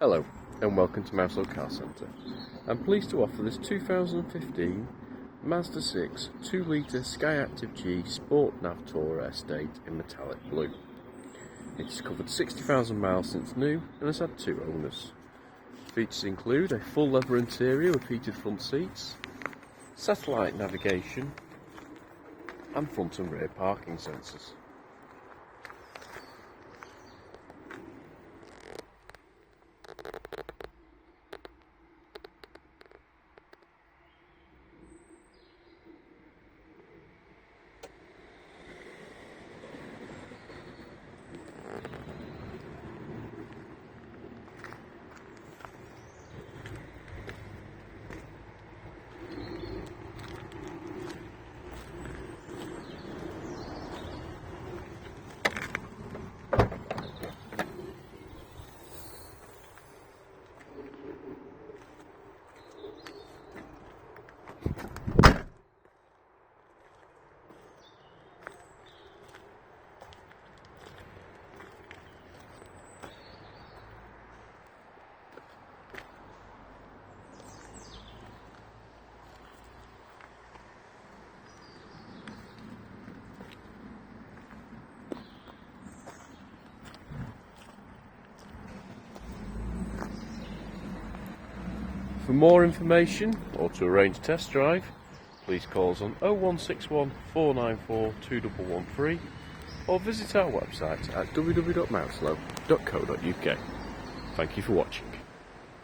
Hello and welcome to Mouselow Car Centre. I'm pleased to offer this 2015 Mazda6 2-litre SKYACTIV-G Sport Nav Tourer Estate in metallic blue. It's covered 60,000 miles since new and has had 2 owners. Features include a full leather interior with heated front seats, satellite navigation and front and rear parking sensors. For more information or to arrange a test drive, please call us on 0161 494 2113 or visit our website at www.mouselow.co.uk. Thank you for watching.